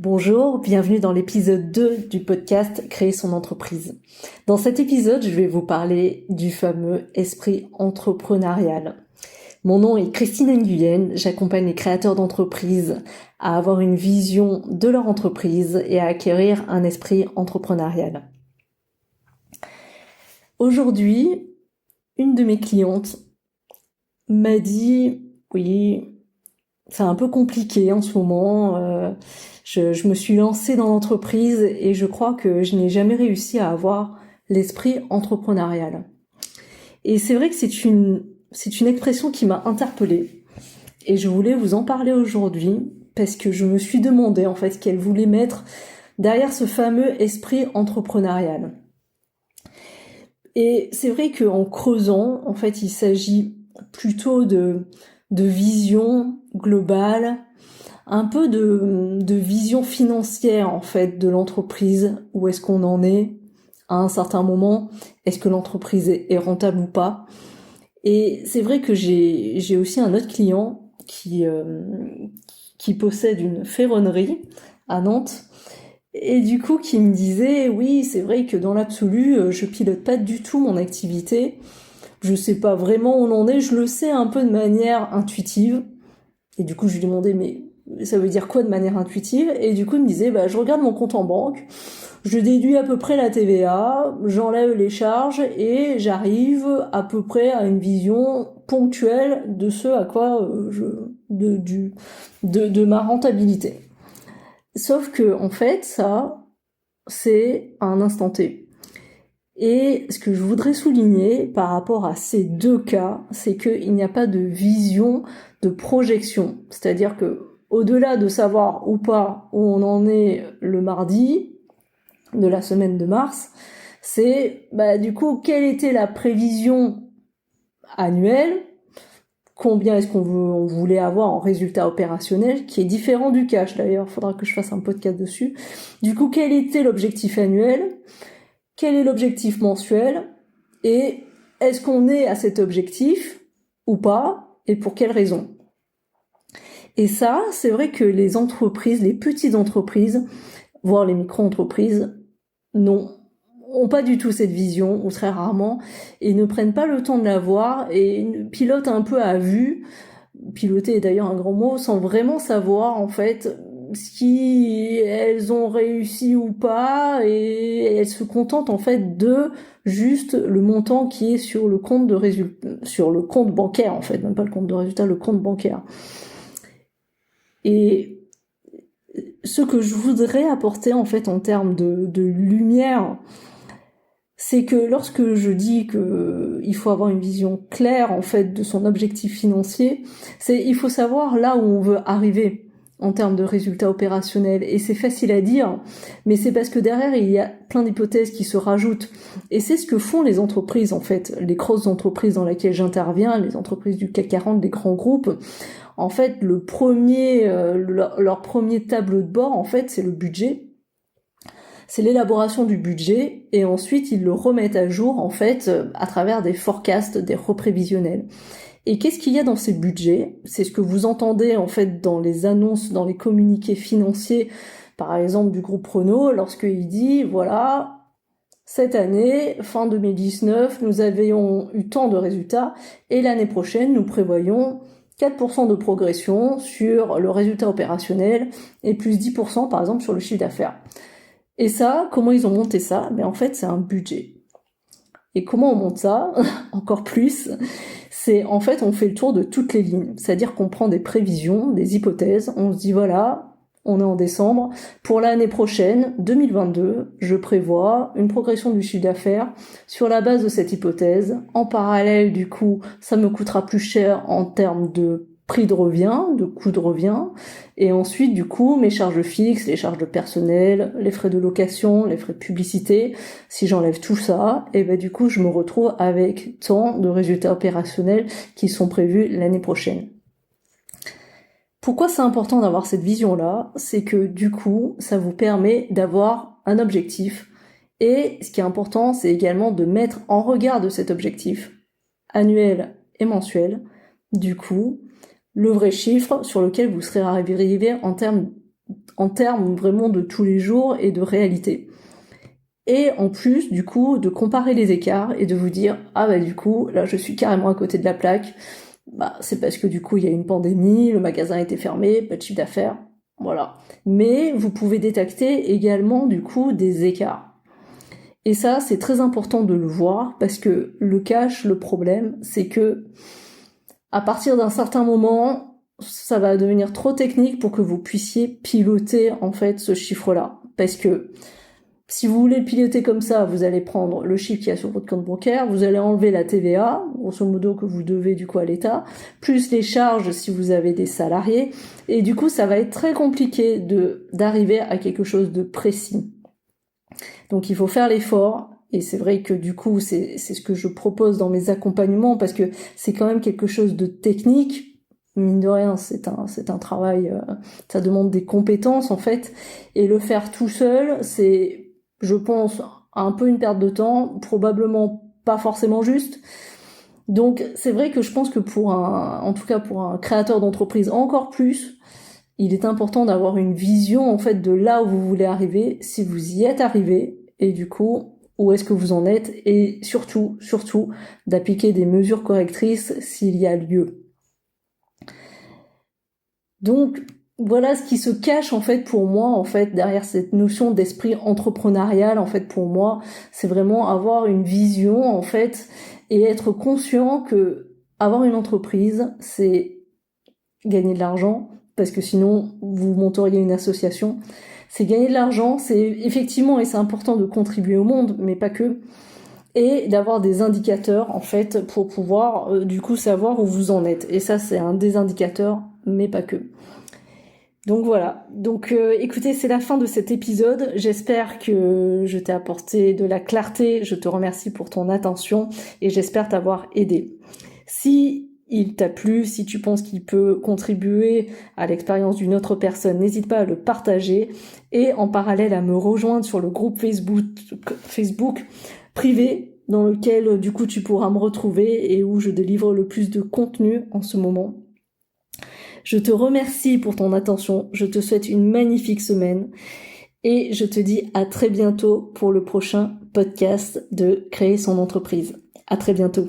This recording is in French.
Bonjour, bienvenue dans l'épisode 2 du podcast Créer son entreprise. Dans cet épisode, je vais vous parler du fameux esprit entrepreneurial. Mon nom est Christine Nguyen, j'accompagne les créateurs d'entreprises à avoir une vision de leur entreprise et à acquérir un esprit entrepreneurial. Aujourd'hui, une de mes clientes m'a dit « Oui, c'est un peu compliqué en ce moment, je me suis lancée dans l'entreprise et je crois que je n'ai jamais réussi à avoir l'esprit entrepreneurial. » Et c'est vrai que c'est une expression qui m'a interpellée et je voulais vous en parler aujourd'hui parce que je me suis demandé en fait ce qu'elle voulait mettre derrière ce fameux esprit entrepreneurial. Et c'est vrai qu'en creusant, en fait, il s'agit plutôt de vision globale, un peu de vision financière en fait de l'entreprise, où est-ce qu'on en est à un certain moment, est-ce que l'entreprise est rentable ou pas. Et c'est vrai que j'ai aussi un autre client qui possède une ferronnerie à Nantes, et du coup qui me disait oui, c'est vrai que dans l'absolu je pilote pas du tout mon activité, je sais pas vraiment où on en est, je le sais un peu de manière intuitive. Et du coup je lui demandais mais ça veut dire quoi de manière intuitive? Et du coup il me disait je regarde mon compte en banque, je déduis à peu près la TVA, j'enlève les charges et j'arrive à peu près à une vision ponctuelle de ce à quoi de ma rentabilité. Sauf que en fait ça c'est un instant T. Et ce que je voudrais souligner par rapport à ces deux cas, c'est qu'il n'y a pas de vision, de projection. C'est-à-dire que au-delà de savoir ou pas où on en est le mardi de la semaine de mars, c'est du coup quelle était la prévision annuelle, combien est-ce on voulait avoir en résultat opérationnel, qui est différent du cash d'ailleurs, il faudra que je fasse un podcast dessus. Du coup, quel était l'objectif annuel, quel est l'objectif mensuel, et est-ce qu'on est à cet objectif ou pas, et pour quelle raison. Et ça, c'est vrai que les entreprises, les petites entreprises, voire les micro-entreprises, ont pas du tout cette vision, ou très rarement, et ne prennent pas le temps de la voir, et pilotent un peu à vue. Piloter est d'ailleurs un grand mot, sans vraiment savoir en fait si elles ont réussi ou pas, et elles se contentent en fait de juste le montant qui est sur le compte de résultat, sur le compte bancaire en fait, même pas le compte de résultat, le compte bancaire. Et ce que je voudrais apporter en fait en termes de lumière, c'est que lorsque je dis que il faut avoir une vision claire en fait de son objectif financier, il faut savoir là où on veut arriver en termes de résultats opérationnels. Et c'est facile à dire, mais c'est parce que derrière il y a plein d'hypothèses qui se rajoutent. Et c'est ce que font les entreprises en fait, les grosses entreprises dans lesquelles j'interviens, les entreprises du CAC 40, des grands groupes. En fait, leur premier tableau de bord en fait, c'est le budget. C'est l'élaboration du budget et ensuite ils le remettent à jour en fait à travers des forecasts, des reprévisionnels. Et qu'est-ce qu'il y a dans ces budgets? C'est ce que vous entendez en fait dans les annonces, dans les communiqués financiers, par exemple du groupe Renault, lorsqu'il dit voilà, cette année, fin 2019, nous avions eu tant de résultats et l'année prochaine nous prévoyons 4% de progression sur le résultat opérationnel et plus 10% par exemple sur le chiffre d'affaires. Et ça, comment ils ont monté ça? En fait, c'est un budget. Et comment on monte ça? Encore plus, c'est en fait, on fait le tour de toutes les lignes. C'est-à-dire qu'on prend des prévisions, des hypothèses, on se dit voilà, on est en décembre, pour l'année prochaine, 2022, je prévois une progression du chiffre d'affaires sur la base de cette hypothèse. En parallèle, du coup, ça me coûtera plus cher en termes de prix de revient, de coût de revient, et ensuite du coup mes charges fixes, les charges de personnel, les frais de location, les frais de publicité, si j'enlève tout ça, et du coup je me retrouve avec tant de résultats opérationnels qui sont prévus l'année prochaine. Pourquoi c'est important d'avoir cette vision-là? C'est que du coup ça vous permet d'avoir un objectif, et ce qui est important c'est également de mettre en regard de cet objectif annuel et mensuel, du coup le vrai chiffre sur lequel vous serez arrivé en termes en termes vraiment de tous les jours et de réalité. Et en plus, du coup, de comparer les écarts et de vous dire, ah bah du coup, là je suis carrément à côté de la plaque, bah c'est parce que du coup il y a une pandémie, le magasin a été fermé, pas de chiffre d'affaires, voilà. Mais vous pouvez détecter également du coup des écarts. Et ça, c'est très important de le voir, parce que le cash, le problème, c'est que à partir d'un certain moment, ça va devenir trop technique pour que vous puissiez piloter en fait ce chiffre-là. Parce que si vous voulez le piloter comme ça, vous allez prendre le chiffre qu'il y a sur votre compte bancaire, vous allez enlever la TVA, grosso modo que vous devez du coup à l'État, plus les charges si vous avez des salariés, et du coup ça va être très compliqué d'arriver à quelque chose de précis. Donc il faut faire l'effort, et c'est vrai que du coup c'est ce que je propose dans mes accompagnements, parce que c'est quand même quelque chose de technique, mine de rien c'est un travail, ça demande des compétences en fait, et le faire tout seul c'est, je pense, un peu une perte de temps, probablement pas forcément juste. Donc c'est vrai que je pense que en tout cas pour un créateur d'entreprise encore plus, il est important d'avoir une vision en fait de là où vous voulez arriver, si vous y êtes arrivé, et du coup où est-ce que vous en êtes, et surtout d'appliquer des mesures correctrices s'il y a lieu. Donc voilà ce qui se cache en fait pour moi en fait derrière cette notion d'esprit entrepreneurial. En fait pour moi c'est vraiment avoir une vision en fait, et être conscient que avoir une entreprise c'est gagner de l'argent, parce que sinon vous monteriez une association. C'est gagner de l'argent, c'est effectivement, et c'est important de contribuer au monde, mais pas que, et d'avoir des indicateurs en fait pour pouvoir du coup savoir où vous en êtes. Et ça c'est un des indicateurs, mais pas que. Donc voilà, donc écoutez, c'est la fin de cet épisode, j'espère que je t'ai apporté de la clarté, je te remercie pour ton attention et j'espère t'avoir aidé. Si il t'a plu, si tu penses qu'il peut contribuer à l'expérience d'une autre personne, n'hésite pas à le partager, et en parallèle à me rejoindre sur le groupe Facebook privé, dans lequel du coup tu pourras me retrouver et où je délivre le plus de contenu en ce moment. Je te remercie pour ton attention, je te souhaite une magnifique semaine et je te dis à très bientôt pour le prochain podcast de Créer son entreprise. À très bientôt.